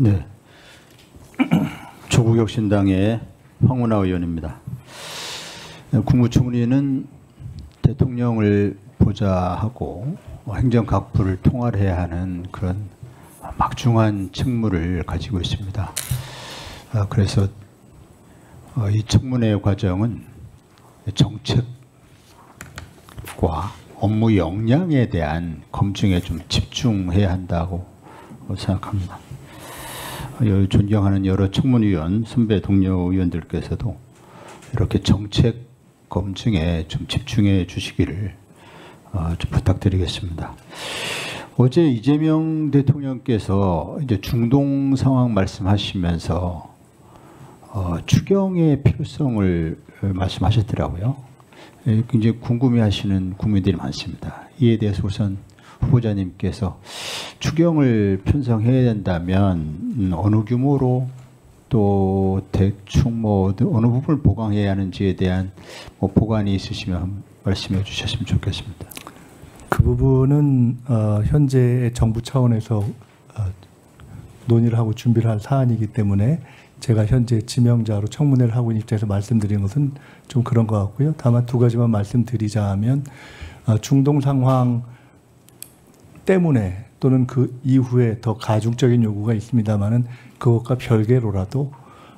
네. 조국혁신당의 황운하 의원입니다. 국무총리는 대통령을 보좌하고 행정각부를 통할해야 하는 그런 막중한 책무를 가지고 있습니다. 그래서 이 청문회 과정은 정책과 업무 역량에 대한 검증에 좀 집중해야 한다고 생각합니다. 존경하는 여러 청문위원, 선배 동료 의원들께서도 이렇게 정책 검증에 좀 집중해 주시기를 좀 부탁드리겠습니다. 어제 이재명 대통령께서 이제 중동 상황 말씀하시면서 추경의 필요성을 말씀하셨더라고요. 굉장히 궁금해하시는 국민들이 많습니다. 이에 대해서 우선 후보자님께서 추경을 편성해야 된다면 어느 규모로 또 대충 뭐 어느 부분을 보강해야 하는지에 대한 뭐 보관이 있으시면 말씀해 주셨으면 좋겠습니다. 그 부분은 현재 정부 차원에서 논의를 하고 준비를 할 사안이기 때문에 제가 현재 지명자로 청문회를 하고 있는 입장에서 말씀드리는 것은 좀 그런 것 같고요. 다만 두 가지만 말씀드리자 하면 중동 상황 때문에 또는 그 이후에 더 가중적인 요구가 있습니다만은 그것과 별개로라도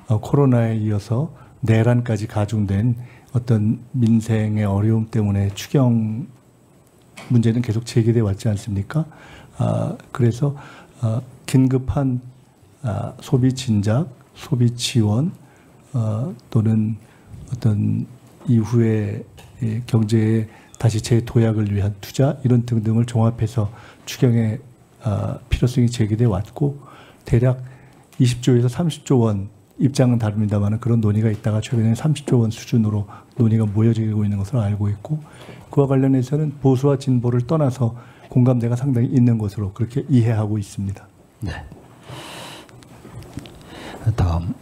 코로나에 이어서 내란까지 가중된 어떤 민생의 어려움 때문에 추경 문제는 계속 제기돼 왔지 않습니까? 그래서 긴급한 소비 진작, 소비 지원 또는 어떤 이후에 경제의 다시 재도약을 위한 투자 이런 등등을 종합해서 추경의 필요성이 제기돼 왔고 대략 20조에서 30조 원 입장은 다릅니다만 그런 논의가 있다가 최근에 30조 원 수준으로 논의가 모여지고 있는 것으로 알고 있고 그와 관련해서는 보수와 진보를 떠나서 공감대가 상당히 있는 것으로 그렇게 이해하고 있습니다. 네. 다음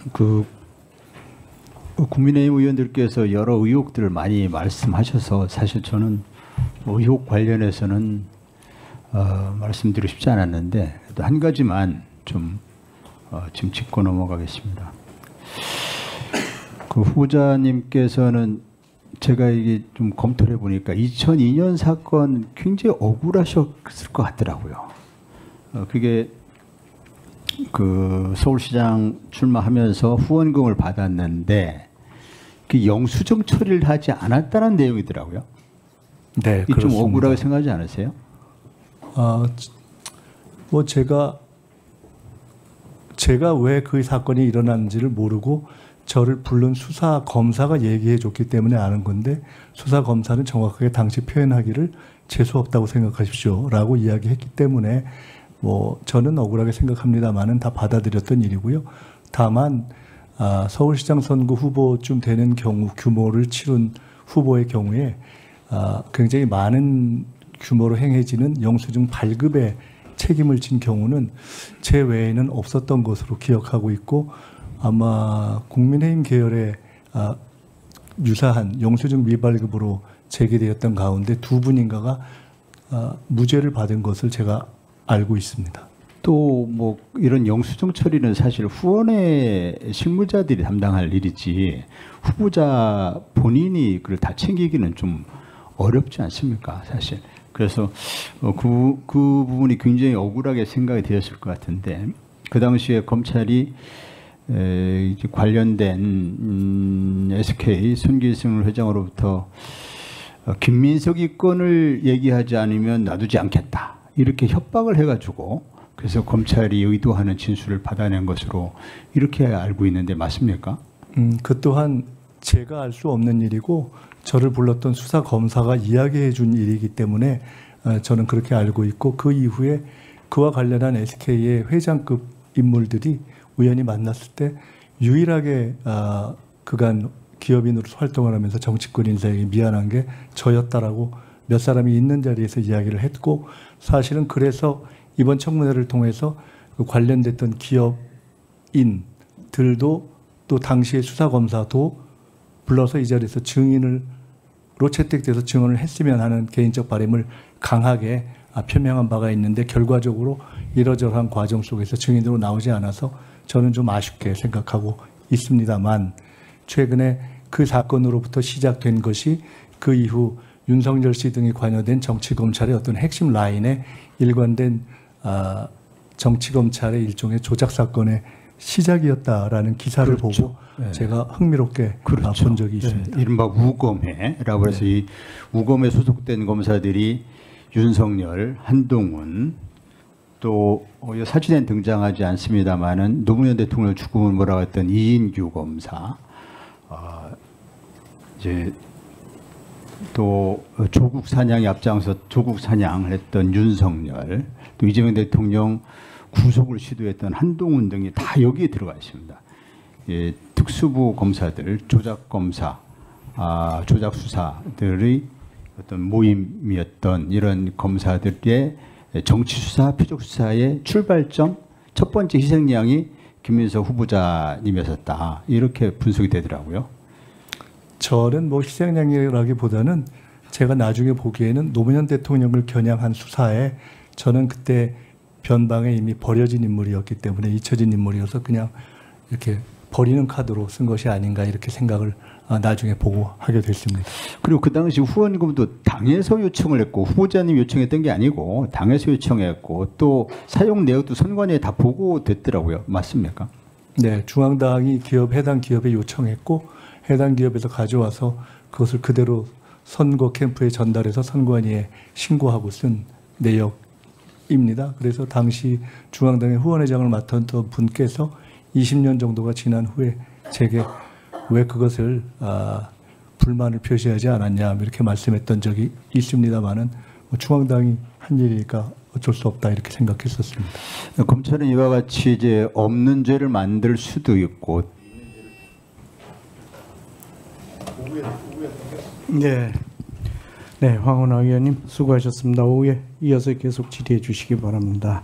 국민의힘 의원들께서 여러 의혹들을 많이 말씀하셔서 사실 저는 의혹 관련해서는 말씀드리고 싶지 않았는데 한 가지만 좀 지금 짚고 넘어가겠습니다. 그 후보자님께서는 제가 이게 좀 검토를 해보니까 2002년 사건 굉장히 억울하셨을 것 같더라고요. 그게 그 서울시장 출마하면서 후원금을 받았는데 그 영수증 처리를 하지 않았다는 내용이더라고요. 네, 이 좀 억울하게 생각하지 않으세요? 뭐 제가 왜 그 사건이 일어났는지를 모르고 저를 부른 수사 검사가 얘기해 줬기 때문에 아는 건데 수사 검사는 정확하게 당시 표현하기를 재수 없다고 생각하십시오라고 이야기했기 때문에 뭐 저는 억울하게 생각합니다만은 다 받아들였던 일이고요. 다만 서울시장 선거 후보쯤 되는 경우 규모를 치룬 후보의 경우에 굉장히 많은 규모로 행해지는 영수증 발급에 책임을 진 경우는 제 외에는 없었던 것으로 기억하고 있고 아마 국민의힘 계열의 유사한 영수증 미발급으로 제기되었던 가운데 두 분인가가 무죄를 받은 것을 제가 알고 있습니다. 또 뭐 이런 영수증 처리는 사실 후원의 실무자들이 담당할 일이지 후보자 본인이 그걸 다 챙기기는 좀 어렵지 않습니까, 사실. 그래서 그 부분이 굉장히 억울하게 생각이 되었을 것 같은데 그 당시에 검찰이 이제 관련된 SK 손기승 회장으로부터 김민석이 건을 얘기하지 않으면 놔두지 않겠다 이렇게 협박을 해가지고 그래서 검찰이 의도하는 진술을 받아낸 것으로 이렇게 알고 있는데 맞습니까? 그 또한 제가 알 수 없는 일이고 저를 불렀던 수사 검사가 이야기해 준 일이기 때문에 저는 그렇게 알고 있고 그 이후에 그와 관련한 SK의 회장급 인물들이 우연히 만났을 때 유일하게 그간 기업인으로 활동을 하면서 정치권 인사에게 미안한 게 저였다라고 몇 사람이 있는 자리에서 이야기를 했고 사실은 그래서 이번 청문회를 통해서 그 관련됐던 기업인들도 또 당시의 수사검사도 불러서 이 자리에서 증인으로 채택돼서 증언을 했으면 하는 개인적 바람을 강하게 표명한 바가 있는데 결과적으로 이러저러한 과정 속에서 증인으로 나오지 않아서 저는 좀 아쉽게 생각하고 있습니다만, 최근에 그 사건으로부터 시작된 것이 그 이후 윤석열 씨 등이 관여된 정치검찰의 어떤 핵심 라인에 일관된 정치검찰의 일종의 조작 사건의 시작이었다라는 기사를 그렇죠. 보고 네. 제가 흥미롭게 그렇죠. 본 적이 있습니다. 네. 이른바 우검회라고 해서 이 우검에 소속된 검사들이 윤석열, 한동훈, 또 사진에 등장하지 않습니다만은 노무현 대통령 죽음을 몰아갔던 이인규 검사, 이제 또 조국 사냥에 앞장서 조국 사냥을 했던 윤석열, 또 이재명 대통령 구속을 시도했던 한동훈 등이 다 여기에 들어가 있습니다. 예, 특수부 검사들, 조작 검사, 조작 수사들의 어떤 모임이었던 이런 검사들의 정치 수사, 표적 수사의 출발점, 첫 번째 희생양이 김민석 후보자님이었다. 이렇게 분석이 되더라고요. 저는 뭐 희생양이라기보다는 제가 나중에 보기에는 노무현 대통령을 겨냥한 수사에 저는 그때 변방에 이미 버려진 인물이었기 때문에 잊혀진 인물이어서 그냥 이렇게 버리는 카드로 쓴 것이 아닌가 이렇게 생각을 나중에 보고 하게 됐습니다. 그리고 그 당시 후원금도 당에서 요청을 했고 후보자님 요청했던 게 아니고 당에서 요청했고 또 사용 내역도 선관위에 다 보고됐더라고요. 맞습니까? 네, 중앙당이 해당 기업에 요청했고 해당 기업에서 가져와서 그것을 그대로 선거 캠프에 전달해서 선관위에 신고하고 쓴 내역입니다. 그래서 당시 중앙당의 후원회장을 맡았던 분께서 20년 정도가 지난 후에 제게 왜 그것을 불만을 표시하지 않았냐 이렇게 말씀했던 적이 있습니다만은 중앙당이 한 일이니까 어쩔 수 없다 이렇게 생각했었습니다. 검찰은 이와 같이 이제 없는 죄를 만들 수도 있고. 네, 네, 황운하 의원님 수고하셨습니다. 오후에 이어서 계속 질의해 주시기 바랍니다.